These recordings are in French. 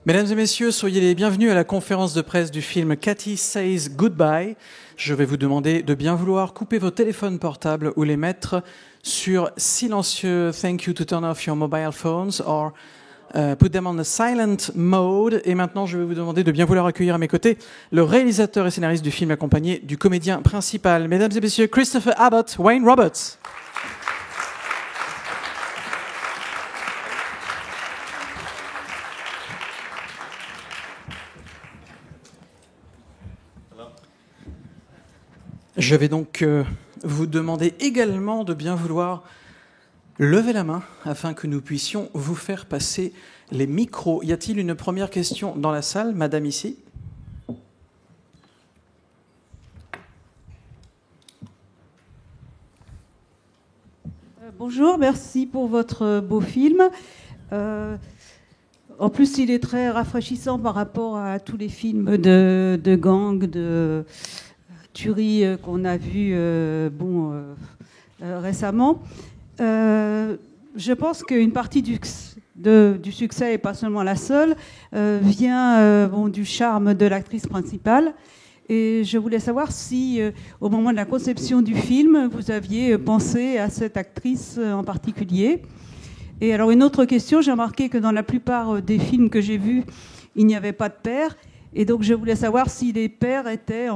Mesdames et messieurs, soyez les bienvenus à la conférence de presse du film Katy Says Goodbye. Je vais vous demander de bien vouloir couper vos téléphones portables ou les mettre sur silencieux. Thank you to turn off your mobile phones or put them on the silent mode. Et maintenant, je vais vous demander de bien vouloir accueillir à mes côtés le réalisateur et scénariste du film accompagné du comédien principal. Mesdames et messieurs, Christopher Abbott, Wayne Roberts. Je vais donc vous demander également de bien vouloir lever la main afin que nous puissions vous faire passer les micros. Y a-t-il une première question dans la salle, madame ici? Bonjour, merci pour votre beau film. En plus, il est très rafraîchissant par rapport à tous les films de gang, de tuerie qu'on a vu récemment. Je pense qu'une partie du succès, et pas seulement la seule, vient du charme de l'actrice principale. Et je voulais savoir si, au moment de la conception du film, vous aviez pensé à cette actrice en particulier. Et alors, une autre question, j'ai remarqué que dans la plupart des films que j'ai vus, il n'y avait pas de père. Et donc, je voulais savoir si les pères étaient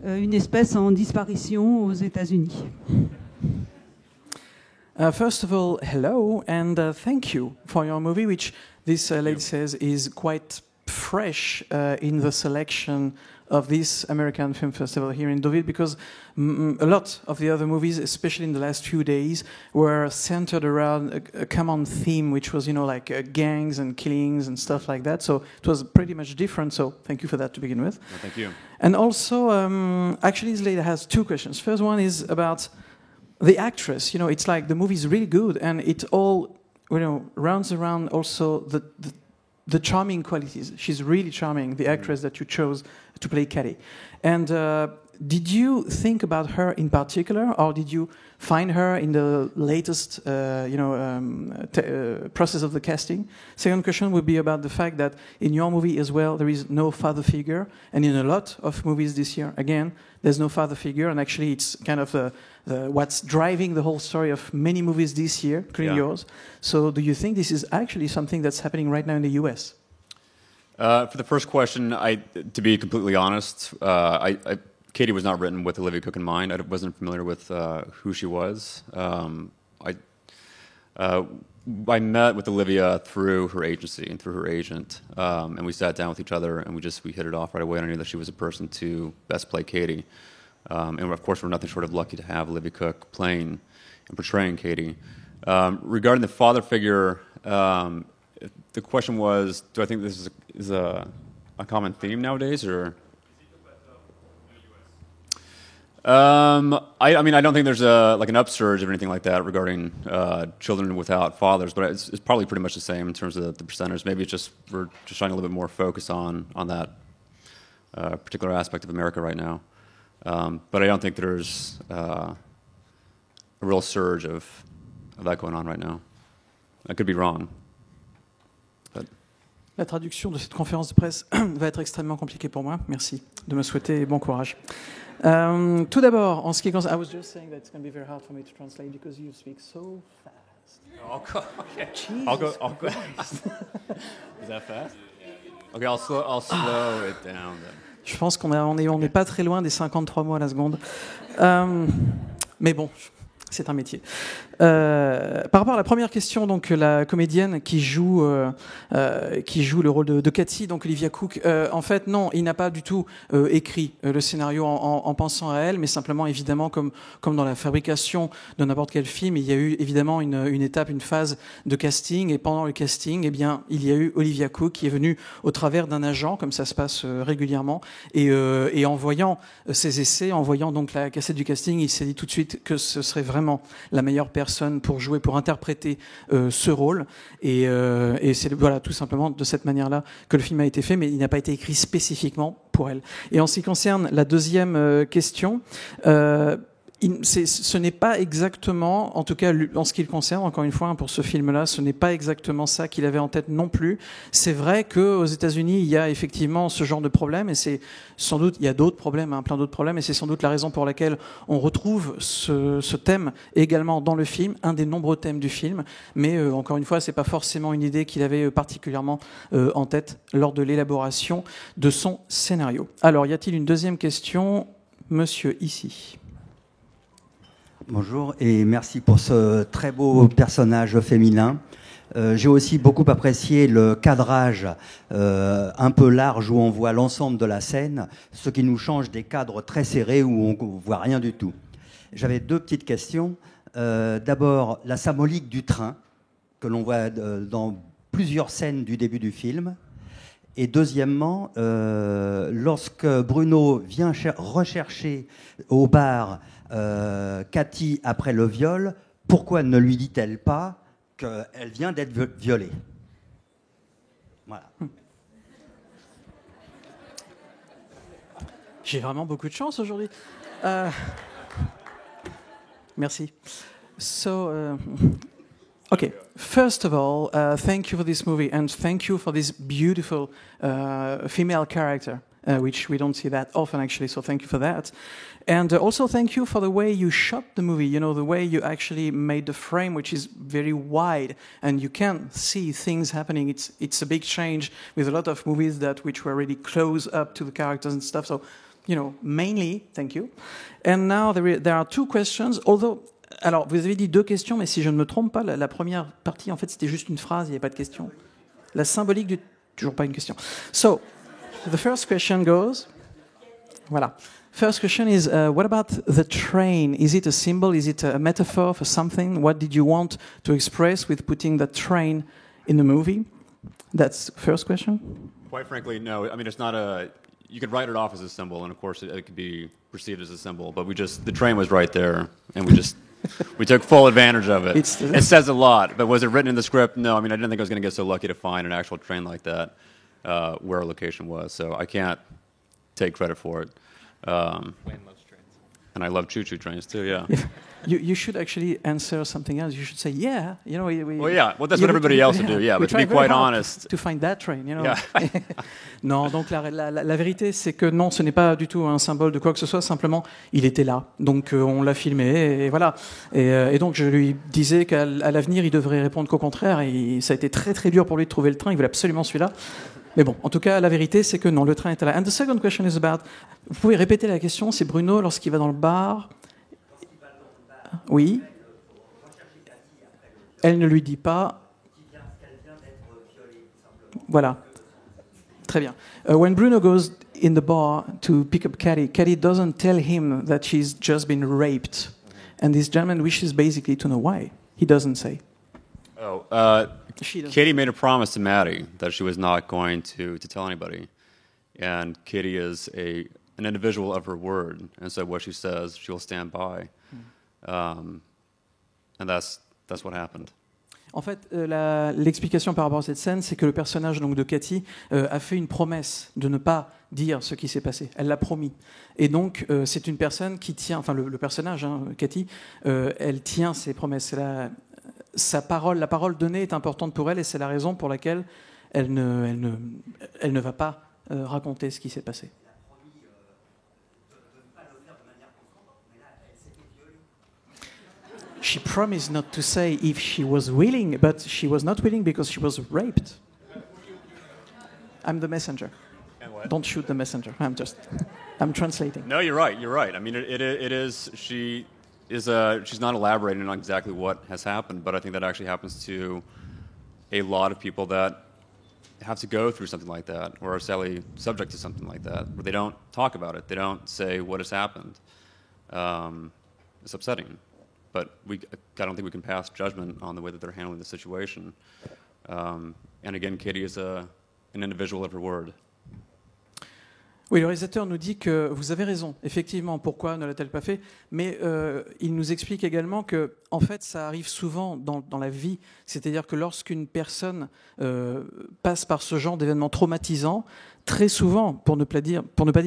une espèce en disparition aux États-Unis. First of all, hello, and thank you for your movie, which this lady says is quite fresh in the selection of this American Film Festival here in Deauville, because a lot of the other movies, especially in the last few days, were centered around a common theme, which was, gangs and killings and stuff like that. So it was pretty much different. So thank you for that to begin with. Well, thank you. And also, actually, this lady has two questions. First one is about the actress. It's like the movie is really good, and it all, rounds around also the charming qualities. She's really charming, the actress that you chose to play Katy. And did you think about her in particular, or did you find her in the latest process of the casting? Second question would be about the fact that in your movie as well, there is no father figure, and in a lot of movies this year, again, there's no father figure, and actually it's kind of what's driving the whole story of many movies this year, including yours. So do you think this is actually something that's happening right now in the US? For the first question, to be completely honest, Katy was not written with Olivia Cooke in mind. I wasn't familiar with who she was. I met with Olivia through her agency and through her agent, and we sat down with each other and we hit it off right away. And I knew that she was a person to best play Katy. And of course, we're nothing short of lucky to have Olivia Cooke playing and portraying Katy. Regarding the father figure, the question was, do I think this is a common theme nowadays, or? I mean, I don't think there's an upsurge or anything like that regarding children without fathers, but it's probably pretty much the same in terms of the percentage. Maybe we're just trying a little bit more focus on that particular aspect of America right now. But I don't think there's a real surge of that going on right now. I could be wrong. La traduction de cette conférence de presse va être extrêmement compliquée pour moi. Merci de me souhaiter bon courage. Tout d'abord, en ce qui concerne... I was just saying that it's going to be very hard for me to translate because you speak so fast. Okay. Jesus I'll go. Christ. Is that fast? Okay, I'll slow it down then. Je pense qu'on n'est pas très loin des 53 mots à la seconde. Mais bon, c'est un métier. Par rapport à la première question, donc la comédienne qui joue le rôle de Katy, donc Olivia Cooke, en fait non, il n'a pas du tout écrit le scénario en pensant à elle, mais simplement évidemment comme dans la fabrication de n'importe quel film, il y a eu évidemment une étape, une phase de casting, et pendant le casting, eh bien il y a eu Olivia Cooke qui est venue au travers d'un agent, comme ça se passe régulièrement, et en voyant ses essais, en voyant donc la cassette du casting, il s'est dit tout de suite que ce serait vraiment la meilleure personne pour jouer, pour interpréter ce rôle. Et c'est voilà, tout simplement de cette manière-là que le film a été fait, mais il n'a pas été écrit spécifiquement pour elle. Et en ce qui concerne la deuxième question, ce n'est pas exactement, en tout cas en ce qui le concerne, encore une fois, pour ce film-là, ce n'est pas exactement ça qu'il avait en tête non plus. C'est vrai qu'aux États-Unis, il y a effectivement ce genre de problème, et c'est sans doute, il y a d'autres problèmes, plein d'autres problèmes, et c'est sans doute la raison pour laquelle on retrouve ce thème également dans le film, un des nombreux thèmes du film. Mais encore une fois, c'est pas forcément une idée qu'il avait particulièrement en tête lors de l'élaboration de son scénario. Alors, y a-t-il une deuxième question, monsieur ici? Bonjour et merci pour ce très beau personnage féminin. J'ai aussi beaucoup apprécié le cadrage un peu large où on voit l'ensemble de la scène, ce qui nous change des cadres très serrés où on ne voit rien du tout. J'avais deux petites questions. D'abord, la symbolique du train que l'on voit dans plusieurs scènes du début du film. Et deuxièmement, lorsque Bruno vient rechercher au bar Cathy après le viol, pourquoi ne lui dit-elle pas qu'elle vient d'être violée? Voilà. J'ai vraiment beaucoup de chance aujourd'hui. Merci. So, okay, first of all, thank you for this movie and thank you for this beautiful female character, which we don't see that often actually, so thank you for that. And also thank you for the way you shot the movie, you know, the way you actually made the frame, which is very wide and you can see things happening. It's a big change with a lot of movies which were really close up to the characters and stuff. So, you know, mainly, thank you. And now there are two questions, although... Alors, vous avez dit deux questions, mais si je ne me trompe pas, la première partie, en fait, c'était juste une phrase, il n'y avait pas de question. La symbolique du... Toujours pas une question. So, the first question goes... Voilà. First question is, what about the train? Is it a symbol? Is it a metaphor for something? What did you want to express with putting the train in the movie? That's the first question. Quite frankly, no. I mean, it's not a... You could write it off as a symbol, and of course it could be perceived as a symbol, but the train was right there, and we took full advantage of it. It says a lot, but was it written in the script? No, I mean, I didn't think I was going to get so lucky to find an actual train like that where our location was, so I can't take credit for it. Wayne loves trains. And I love choo-choo trains too, yeah. You should actually answer something else. You should say, yeah. You know, well, that's what everybody else would do, yeah. But to be quite honest... To find that train, you know. Yeah. Non, donc la vérité, c'est que non, ce n'est pas du tout un symbole de quoi que ce soit, simplement, il était là. Donc on l'a filmé, et voilà. Et donc je lui disais qu'à l'avenir, il devrait répondre qu'au contraire, et ça a été très très dur pour lui de trouver le train, il voulait absolument celui-là. Mais bon, en tout cas, la vérité, c'est que non, le train était là. And the second question is about... Vous pouvez répéter la question, c'est Bruno, lorsqu'il va dans le bar... Oui. Elle ne lui dit pas... Voilà. Très bien. When Bruno goes in the bar to pick up Cathy, Cathy doesn't tell him that she's just been raped. And this gentleman wishes basically to know why. He doesn't say. Katie made a promise to Maddie that she was not going to tell anybody. And Katie is an individual of her word. And so what she says, she'll stand by. And that's what happened. En fait, l'explication par rapport à cette scène, c'est que le personnage donc, de Cathy a fait une promesse de ne pas dire ce qui s'est passé. Elle l'a promis. Et donc, c'est une personne qui tient... Enfin, le personnage, Cathy, elle tient ses promesses. La parole donnée est importante pour elle et c'est la raison pour laquelle elle ne va pas raconter ce qui s'est passé. She promised not to say if she was willing, but she was not willing because she was raped. I'm the messenger. And what? Don't shoot the messenger. I'm translating. No, you're right. You're right. I mean, it is. She's not elaborating on exactly what has happened, but I think that actually happens to a lot of people that have to go through something like that, or are sadly subject to something like that, where they don't talk about it. They don't say what has happened. It's upsetting. But I don't think we can pass judgment on the way that they're handling the situation. And again, Katie is an individual of her word. Oui, le réalisateur nous dit que vous avez raison, effectivement, pourquoi ne l'a-t-elle pas fait, mais il nous explique également que, en fait, ça arrive souvent dans la vie, c'est-à-dire que lorsqu'une personne passe par ce genre d'événements traumatisants, très souvent, pour ne pas dire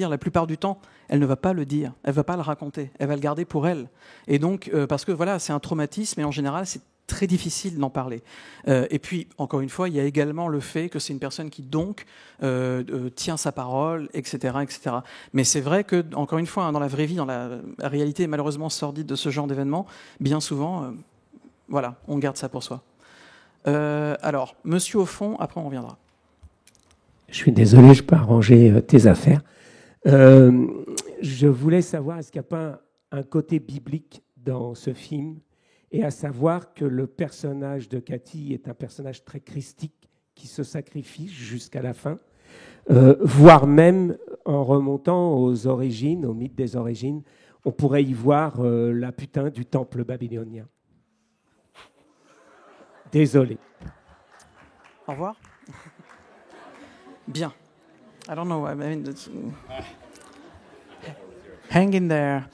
la plupart du temps, elle ne va pas le dire, elle ne va pas le raconter, elle va le garder pour elle. Et donc, parce que voilà, c'est un traumatisme, et en général, c'est très difficile d'en parler. Et puis, encore une fois, il y a également le fait que c'est une personne qui, donc, tient sa parole, etc., etc. Mais c'est vrai que, encore une fois, hein, dans la vraie vie, dans la réalité malheureusement sordide de ce genre d'événement, bien souvent, voilà, on garde ça pour soi. Alors, monsieur au fond, après on reviendra. Je suis désolé, je peux arranger tes affaires. Je voulais savoir, est-ce qu'il n'y a pas un côté biblique dans ce film, et à savoir que le personnage de Cathy est un personnage très christique qui se sacrifie jusqu'à la fin, voire même en remontant aux origines, au mythe des origines, on pourrait y voir la putain du temple babylonien. Désolé. Au revoir. Bien. I don't know. I mean, hang in there.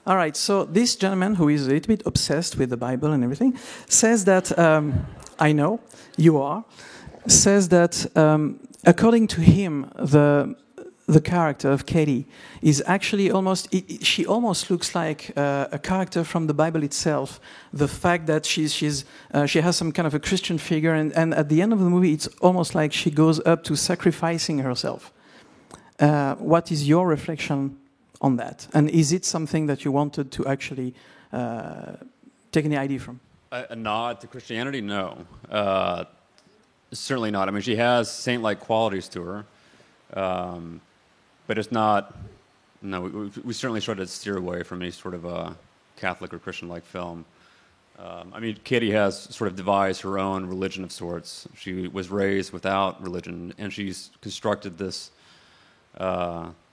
All right. So this gentleman, who is a little bit obsessed with the Bible and everything, says that I know you are. Says that according to him, the character of Katie is actually she almost looks like a character from the Bible itself. The fact that she has some kind of a Christian figure, and at the end of the movie, it's almost like she goes up to sacrificing herself. What is your reflection on that? And is it something that you wanted to actually take any idea from? A nod to Christianity? No. Certainly not. I mean, she has saint-like qualities to her. But it's not, no, we certainly try to steer away from any sort of a Catholic or Christian-like film. I mean, Katie has sort of devised her own religion of sorts. She was raised without religion, and she's constructed this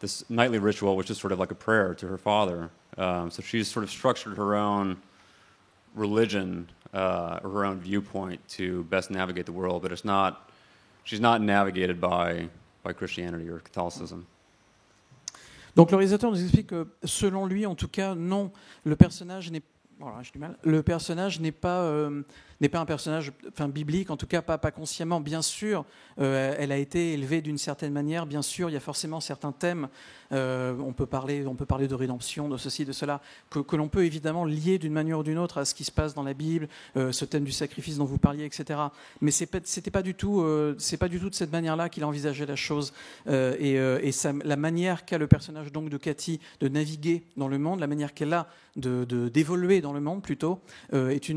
this nightly ritual, which is sort of like a prayer to her father. So she's sort of structured her own religion, or her own viewpoint to best navigate the world, but she's not navigated by Christianity or Catholicism. Donc le réalisateur nous explique que, selon lui, en tout cas, non, le personnage n'est Le personnage n'est pas un personnage biblique, en tout cas pas consciemment. Bien sûr, elle a été élevée d'une certaine manière. Bien sûr, il y a forcément certains thèmes. On peut parler de rédemption, de ceci, de cela, que l'on peut évidemment lier d'une manière ou d'une autre à ce qui se passe dans la Bible, ce thème du sacrifice dont vous parliez, etc. Mais c'est pas du tout de cette manière-là qu'il a envisagé la chose. La manière qu'a le personnage donc de Cathy de naviguer dans le monde, la manière qu'elle a d'évoluer dans le monde plutôt, c'est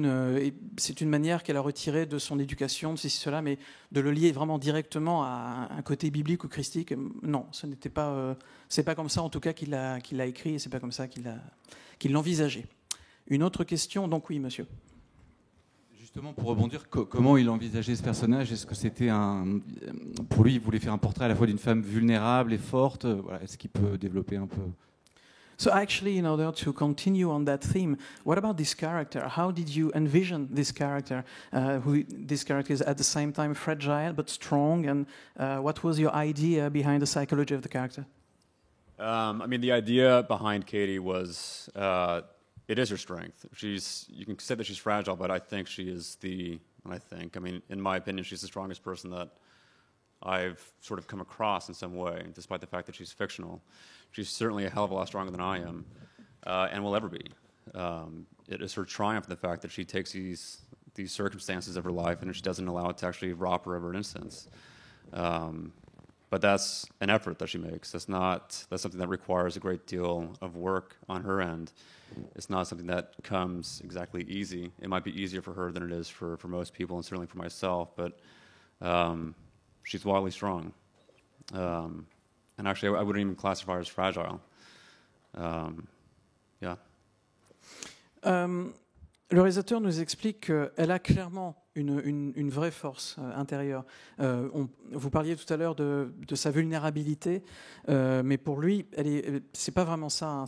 une manière qu'elle a retirée de son éducation, de ceci, cela, mais de le lier vraiment directement à un côté biblique ou christique, non, ce n'était pas, c'est pas comme ça en tout cas qu'il l'a écrit, et c'est pas comme ça qu'il l'envisageait. Une autre question, donc oui, monsieur. Justement, pour rebondir, comment il envisageait ce personnage? Est-ce que c'était pour lui, il voulait faire un portrait à la fois d'une femme vulnérable et forte? Voilà, est-ce qu'il peut développer un peu? So actually, in order to continue on that theme, what about this character? How did you envision this character? This character is at the same time fragile but strong, and what was your idea behind the psychology of the character? I mean, the idea behind Katie was it is her strength. You can say that she's fragile, but I think she is I mean, in my opinion, she's the strongest person that I've sort of come across in some way, despite the fact that she's fictional. She's certainly a hell of a lot stronger than I am, and will ever be. It is her triumph, the fact that she takes these circumstances of her life and she doesn't allow it to actually rob her of her innocence. But that's an effort that she makes. That's something that requires a great deal of work on her end. It's not something that comes exactly easy. It might be easier for her than it is for most people, and certainly for myself, but she's wildly strong. And actually, I wouldn't even classify her as fragile. Yeah. Le réalisateur nous explique qu'elle a clairement une vraie force intérieure. Vous parliez tout à l'heure de sa vulnérabilité, mais pour lui, c'est pas vraiment ça. Hein,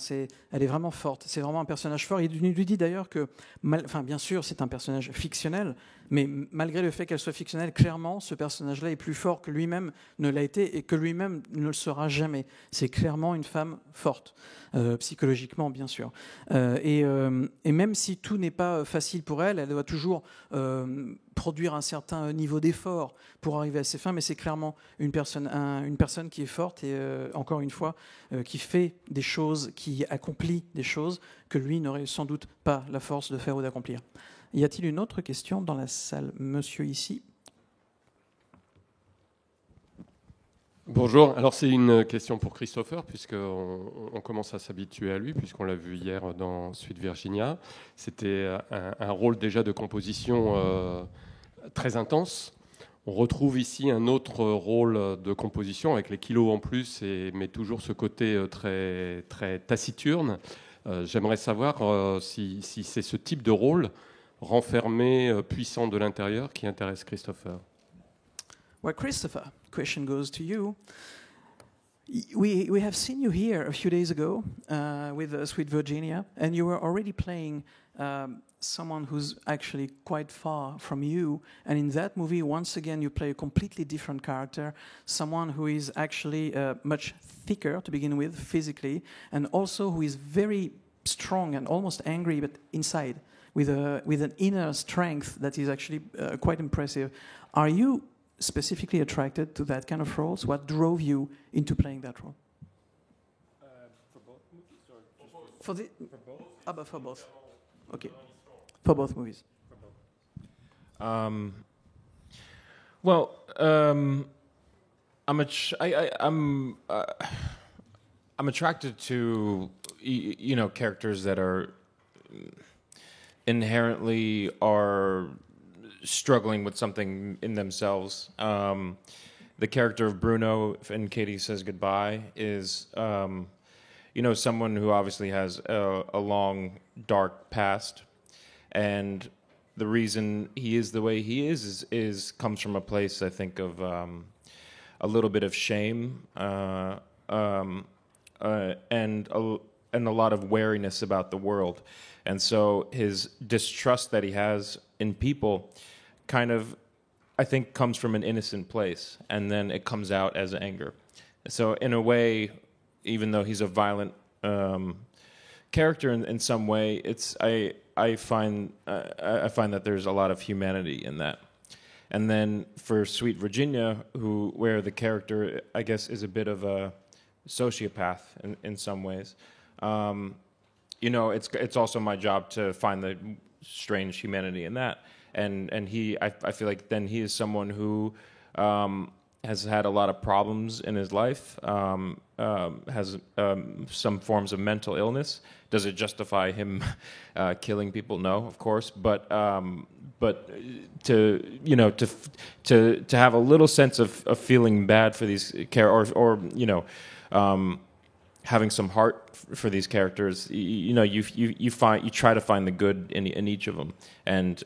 elle est vraiment forte. C'est vraiment un personnage fort. Il lui dit d'ailleurs que, bien sûr, c'est un personnage fictionnel, Mais malgré le fait qu'elle soit fictionnelle, clairement, ce personnage-là est plus fort que lui-même ne l'a été et que lui-même ne le sera jamais. C'est clairement une femme forte, psychologiquement, bien sûr. Et même si tout n'est pas facile pour elle, elle doit toujours produire un certain niveau d'effort pour arriver à ses fins, mais c'est clairement une personne qui est forte et, encore une fois, qui fait des choses, qui accomplit des choses que lui n'aurait sans doute pas la force de faire ou d'accomplir. Y a-t-il une autre question dans la salle? Monsieur ici. Bonjour, alors c'est une question pour Christopher, puisqu'on commence à s'habituer à lui, puisqu'on l'a vu hier dans Suite Virginia. C'était un rôle déjà de composition très intense. On retrouve ici un autre rôle de composition, avec les kilos en plus, mais toujours ce côté très, très taciturne. J'aimerais savoir si c'est ce type de rôle renfermé, puissant de l'intérieur, qui intéresse Christopher. Well, Christopher, question goes to you. We have seen you here a few days ago with Sweet Virginia, and you were already playing someone who's actually quite far from you. And in that movie, once again, you play a completely different character, someone who is actually much thicker to begin with, physically, and also who is very strong and almost angry, but inside, with an inner strength that is actually quite impressive. Are you specifically attracted to that kind of roles? What drove you into playing that role? For both movies, or just For the for both? but for both. Okay, for both movies. I'm attracted to characters that are inherently are struggling with something in themselves. The character of Bruno in Katie Says Goodbye is, someone who obviously has a long, dark past, and the reason he is the way he is comes from a place, I think, of a little bit of shame and a lot of wariness about the world. And so his distrust that he has in people kind of, I think, comes from an innocent place, and then it comes out as anger. So in a way, even though he's a violent character in some way, I find that there's a lot of humanity in that. And then for Sweet Virginia, where the character, I guess, is a bit of a sociopath in some ways, it's also my job to find the strange humanity in that. And I feel like then he is someone who has had a lot of problems in his life, has some forms of mental illness. Does it justify him killing people? No, of course. But to have a little sense of feeling bad for these characters, or having some heart for these characters, you try to find the good in each of them, and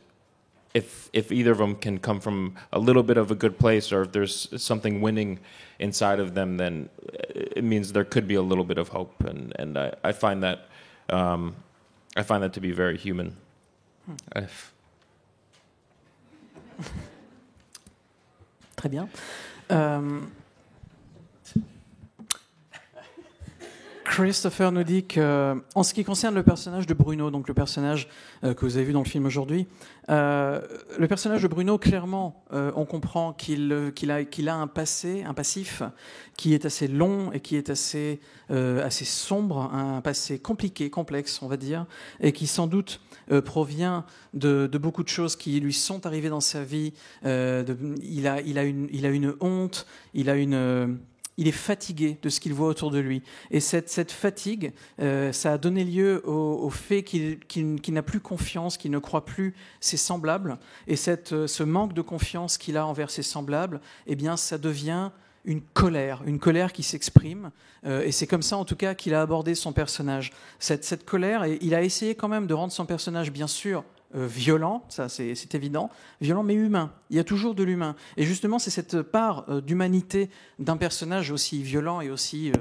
if either of them can come from a little bit of a good place, or if there's something winning inside of them, then it means there could be a little bit of hope, and I find that to be very human. Très bien. Christopher nous dit que, en ce qui concerne le personnage de Bruno, donc le personnage que vous avez vu dans le film aujourd'hui, le personnage de Bruno, clairement, on comprend qu'il a un passif qui est assez long et qui est assez sombre, un passé compliqué, complexe, on va dire, et qui sans doute provient de beaucoup de choses qui lui sont arrivées dans sa vie. Il a une honte, il est fatigué de ce qu'il voit autour de lui. Et cette fatigue, ça a donné lieu au fait qu'il n'a plus confiance, qu'il ne croit plus ses semblables. Et ce manque de confiance qu'il a envers ses semblables, eh bien, ça devient une colère qui s'exprime. Et c'est comme ça, en tout cas, qu'il a abordé son personnage. Cette colère, et il a essayé quand même de rendre son personnage, bien sûr, violent, ça c'est évident, violent mais humain. Il y a toujours de l'humain. Et justement, c'est cette part d'humanité d'un personnage aussi violent et aussi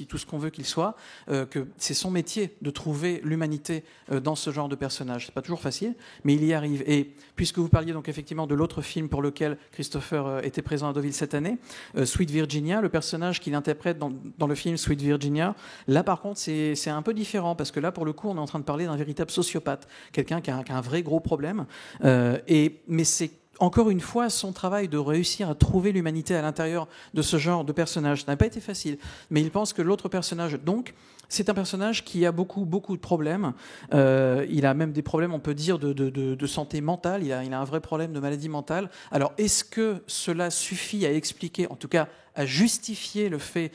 tout ce qu'on veut qu'il soit, que c'est son métier de trouver l'humanité dans ce genre de personnage. C'est pas toujours facile, mais il y arrive. Et puisque vous parliez donc effectivement de l'autre film pour lequel Christopher était présent à Deauville cette année, Sweet Virginia, le personnage qu'il interprète dans le film Sweet Virginia, là par contre c'est un peu différent, parce que là pour le coup on est en train de parler d'un véritable sociopathe, quelqu'un qui a un vrai gros problème, mais c'est encore une fois son travail de réussir à trouver l'humanité à l'intérieur de ce genre de personnage. Ça n'a pas été facile, mais il pense que l'autre personnage, donc, c'est un personnage qui a beaucoup de problèmes. Il a même des problèmes, on peut dire, de santé mentale. Il a un vrai problème de maladie mentale. Alors, est-ce que cela suffit à expliquer, en tout cas à justifier le fait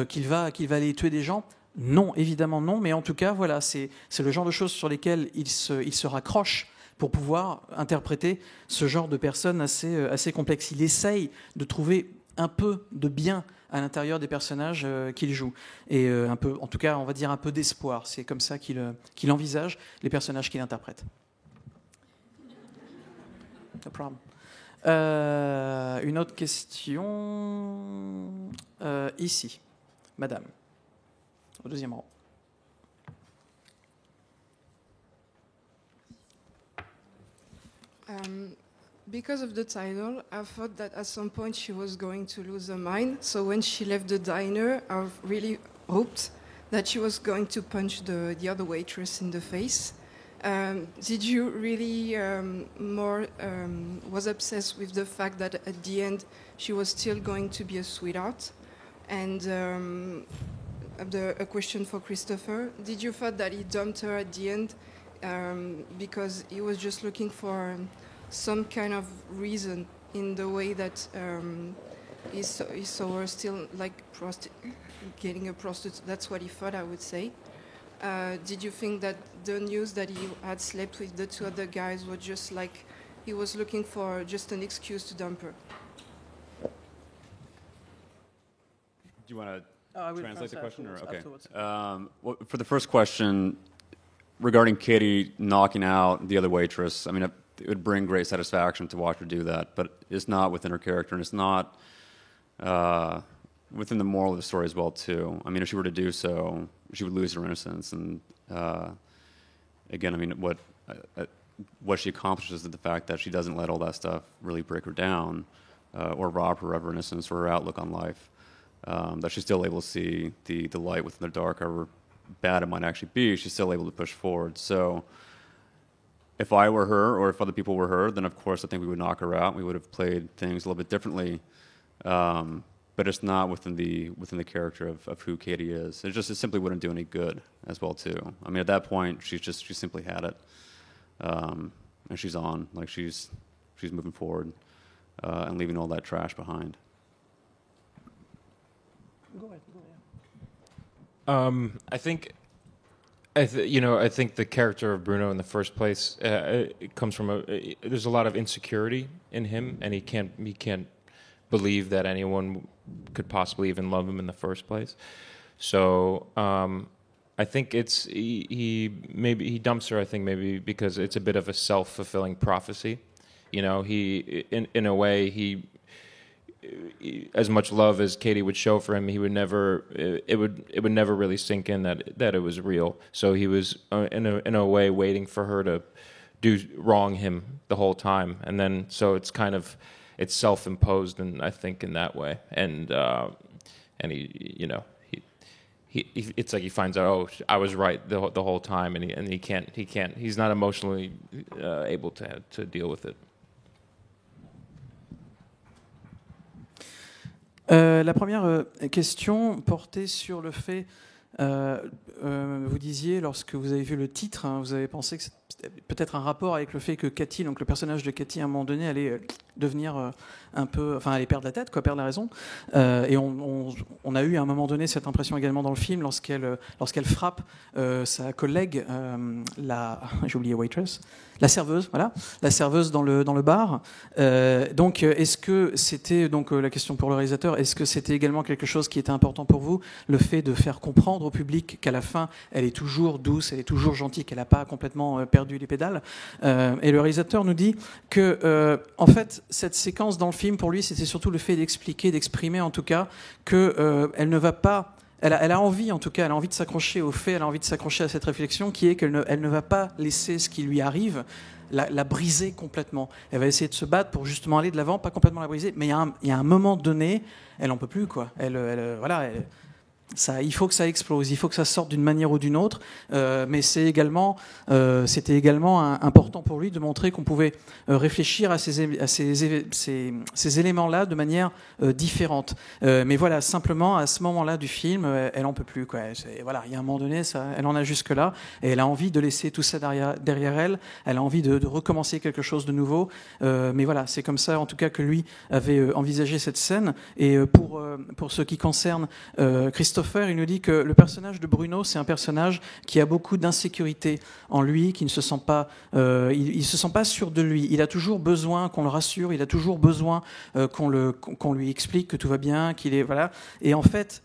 qu'il va aller tuer des gens ? Non, évidemment non, mais en tout cas, voilà, c'est le genre de choses sur lesquelles il se raccroche pour pouvoir interpréter ce genre de personnes assez complexes. Il essaye de trouver un peu de bien à l'intérieur des personnages qu'il joue. Et un peu, en tout cas, on va dire un peu d'espoir. C'est comme ça qu'il envisage les personnages qu'il interprète. No problem. Une autre question ici. Madame, au deuxième rang. Because of the title, I thought that at some point she was going to lose her mind. So when she left the diner, I really hoped that she was going to punch the other waitress in the face. Did you really was obsessed with the fact that at the end she was still going to be a sweetheart? And a question for Christopher. Did you thought that he dumped her at the end because he was just looking for some kind of reason in the way that he saw her still like getting a prostitute? That's what he thought, I would say. Did you think that the news that he had slept with the two other guys was just like he was looking for just an excuse to dump her? Do you want to translate the question? Or? Okay. Well, for the first question, regarding Katie knocking out the other waitress, I mean, it would bring great satisfaction to watch her do that, but it's not within her character, and it's not within the moral of the story as well, too. I mean, if she were to do so, she would lose her innocence, and again, I mean, what she accomplishes is the fact that she doesn't let all that stuff really break her down or rob her of her innocence or her outlook on life, that she's still able to see the light within the dark, however bad it might actually be, she's still able to push forward. So if I were her, or if other people were her, then of course I think we would knock her out. We would have played things a little bit differently, but it's not within the character of who Katie is. It simply wouldn't do any good as well too. I mean, at that point, she simply had it, and she's on, like she's moving forward and leaving all that trash behind. Go ahead. I think the character of Bruno in the first place it comes from there's a lot of insecurity in him, and he can't believe that anyone could possibly even love him in the first place. So I think he dumps her. I think maybe because it's a bit of a self-fulfilling prophecy. You know, he in a way he. As much love as Katie would show for him, he would never. It would never really sink in that it was real. So he was in a way waiting for her to wrong him the whole time, and then so it's self-imposed, and I think in that way, and he it's like he finds out, oh, I was right the whole time, and he's not emotionally able to deal with it. La première question portait sur le fait, vous disiez, lorsque vous avez vu le titre, vous avez pensé que c'était peut-être un rapport avec le fait que Cathy, donc le personnage de Cathy, à un moment donné, allait devenir un peu, enfin, allait perdre la tête, perdre la raison. Et on a eu à un moment donné cette impression également dans le film lorsqu'elle frappe sa collègue, j'ai oublié waitress, la serveuse, voilà, la serveuse dans le bar. Donc, est-ce que c'était la question pour le réalisateur, est-ce que c'était également quelque chose qui était important pour vous, le fait de faire comprendre au public qu'à la fin, elle est toujours douce, elle est toujours gentille, qu'elle n'a pas complètement perdu perdu les pédales. Et le réalisateur nous dit que, en fait, cette séquence dans le film, pour lui, c'était surtout le fait d'expliquer, d'exprimer en tout cas, qu'elle ne va pas... Elle a envie, en tout cas, elle a envie de s'accrocher aux faits, elle a envie de s'accrocher à cette réflexion qui est qu'elle ne va pas laisser ce qui lui arrive la briser complètement. Elle va essayer de se battre pour justement aller de l'avant, pas complètement la briser, mais il y a un moment donné, elle en peut plus, quoi. Il faut que ça explose, il faut que ça sorte d'une manière ou d'une autre, mais c'était également important pour lui de montrer qu'on pouvait réfléchir à ces éléments-là de manière différente. Mais voilà, simplement à ce moment-là du film, elle en peut plus, quoi. Voilà, il y a un moment donné, elle en a jusque là, et elle a envie de laisser tout ça derrière elle. Elle a envie de recommencer quelque chose de nouveau. Mais voilà, c'est comme ça, en tout cas, que lui avait envisagé cette scène. Et pour ce qui concerne Christopher, il nous dit que le personnage de Bruno, c'est un personnage qui a beaucoup d'insécurité en lui, qui ne se sent pas, il se sent pas sûr de lui. Il a toujours besoin qu'on le rassure, il a toujours besoin qu'on lui explique que tout va bien, qu'il est voilà. Et en fait,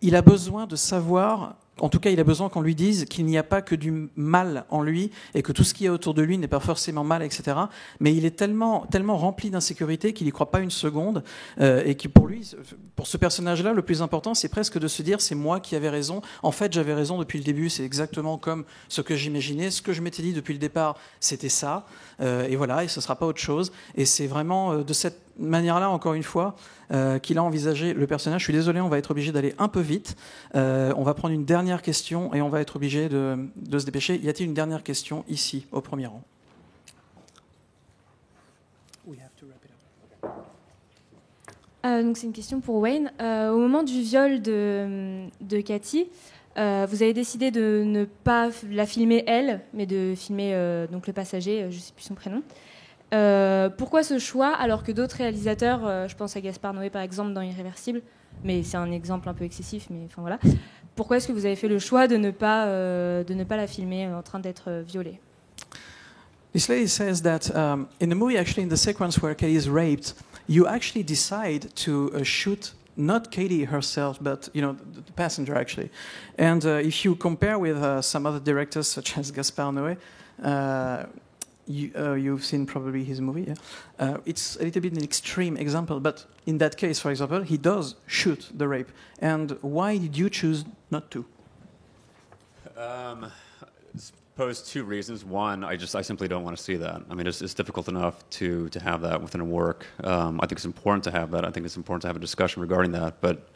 il a besoin de savoir. En tout cas, il a besoin qu'on lui dise qu'il n'y a pas que du mal en lui et que tout ce qu'il y a autour de lui n'est pas forcément mal, etc. Mais il est tellement rempli d'insécurité qu'il n'y croit pas une seconde et que pour lui, pour ce personnage-là, le plus important, c'est presque de se dire c'est moi qui avais raison. En fait, j'avais raison depuis le début. C'est exactement comme ce que j'imaginais. Ce que je m'étais dit depuis le départ, c'était ça. Et voilà, et ce ne sera pas autre chose. Et c'est vraiment de cette manière-là, encore une fois, qu'il a envisagé le personnage. Je suis désolé, on va être obligé d'aller un peu vite. On va prendre une dernière question et on va être obligé de se dépêcher. Y a-t-il une dernière question ici, au premier rang? Donc c'est une question pour Wayne. Au moment du viol de Cathy, vous avez décidé de ne pas la filmer elle, mais de filmer donc le passager, je ne sais plus son prénom. Pourquoi ce choix alors que d'autres réalisateurs, je pense à Gaspard Noé par exemple dans Irréversible, mais c'est un exemple un peu excessif, mais enfin voilà. Pourquoi est-ce que vous avez fait le choix de ne pas la filmer en train d'être violée? This lady says that in the movie, actually in the sequence where Katie is raped, you actually decide to shoot not Katie herself, but the passenger actually. And if you compare with some other directors such as Gaspard Noé, you've seen probably his movie. Yeah? It's a little bit an extreme example, but in that case, for example, he does shoot the rape. And why did you choose not to? Suppose two reasons. One, I simply don't want to see that. I mean, it's difficult enough to have that within a work. I think it's important to have that. I think it's important to have a discussion regarding that. But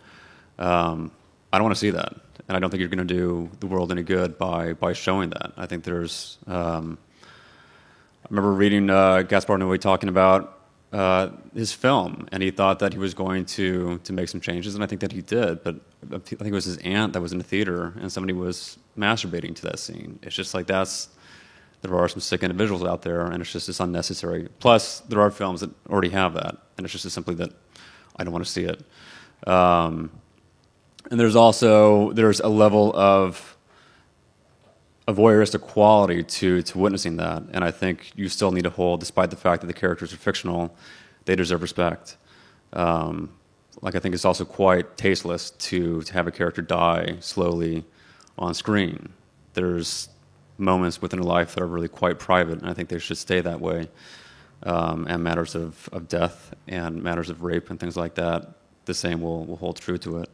I don't want to see that, and I don't think you're going to do the world any good by showing that. I think there's. I remember reading Gaspard Noé talking about his film, and he thought that he was going to make some changes, and I think that he did. But I think it was his aunt that was in the theater, and somebody was masturbating to that scene. It's just like there are some sick individuals out there, and it's unnecessary. Plus, there are films that already have that, and it's just simply that I don't want to see it. And there's a level of a voyeuristic quality to witnessing that, and I think you still need to hold, despite the fact that the characters are fictional, they deserve respect. I think it's also quite tasteless to have a character die slowly on screen. There's moments within a life that are really quite private, and I think they should stay that way. And matters of death and matters of rape and things like that, the same will hold true to it.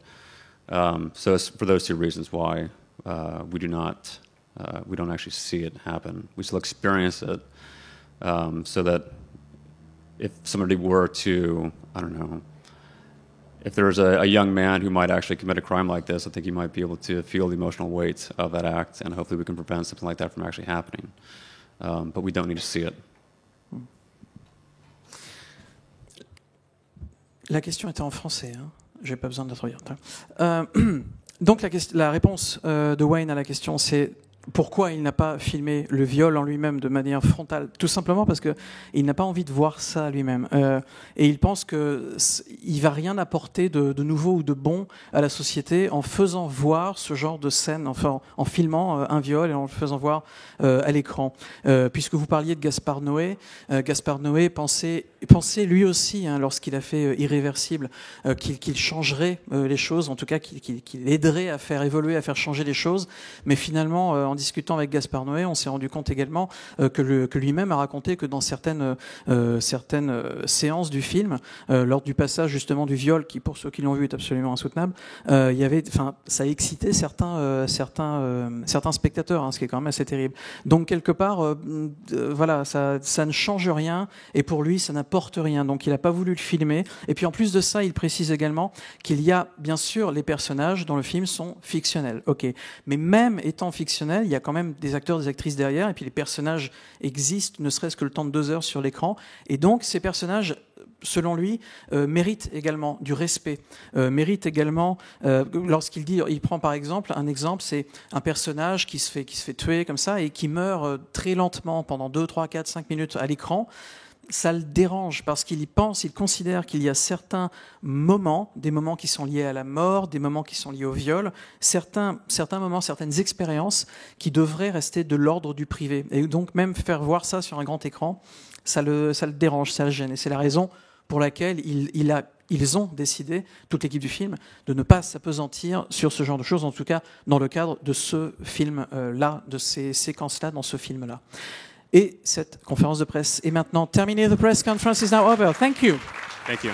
So it's for those two reasons why we don't actually see it happen. We still experience it, so that if somebody were to, I don't know, if there's a young man who might actually commit a crime like this, I think he might be able to feel the emotional weight of that act, and hopefully we can prevent something like that from actually happening. But we don't need to see it. La question était en français, hein. J'ai pas besoin de la traduire. Donc la réponse de Wayne à la question, c'est pourquoi il n'a pas filmé le viol en lui-même de manière frontale? Tout simplement parce qu'il n'a pas envie de voir ça lui-même. Et il pense qu'il ne va rien apporter de nouveau ou de bon à la société en faisant voir ce genre de scène, enfin en filmant un viol et en le faisant voir à l'écran. Puisque vous parliez de Gaspard Noé pensait lui aussi, hein, lorsqu'il a fait Irréversible, qu'il changerait les choses, en tout cas qu'il aiderait à faire évoluer, à faire changer les choses. Mais finalement, en discutant avec Gaspard Noé, on s'est rendu compte également que lui-même a raconté que dans certaines séances du film, lors du passage justement du viol, qui pour ceux qui l'ont vu est absolument insoutenable, ça a excité certains spectateurs, hein, ce qui est quand même assez terrible. Donc quelque part, voilà, ça ne change rien, et pour lui, ça n'apporte rien. Donc il n'a pas voulu le filmer. Et puis en plus de ça, il précise également qu'il y a, bien sûr, les personnages dans le film sont fictionnels. Ok, mais même étant fictionnels, il y a quand même des acteurs, des actrices derrière, et puis les personnages existent, ne serait-ce que le temps de 2 heures sur l'écran. Et donc ces personnages, selon lui, mérite également du respect, mérite également, lorsqu'il dit, il prend par exemple un exemple, c'est un personnage qui se fait tuer comme ça et qui meurt très lentement pendant 2, 3, 4, 5 minutes à l'écran. Ça le dérange parce qu'il y pense, il considère qu'il y a certains moments, des moments qui sont liés à la mort, des moments qui sont liés au viol, certains moments, certaines expériences qui devraient rester de l'ordre du privé. Et donc même faire voir ça sur un grand écran, ça le dérange, ça le gêne. Et c'est la raison pour laquelle ils ont décidé, toute l'équipe du film, de ne pas s'appesantir sur ce genre de choses, en tout cas dans le cadre de ce film-là, de ces séquences-là dans ce film-là. Et cette conférence de presse est maintenant terminée. The press conference is now over. Thank you. Thank you.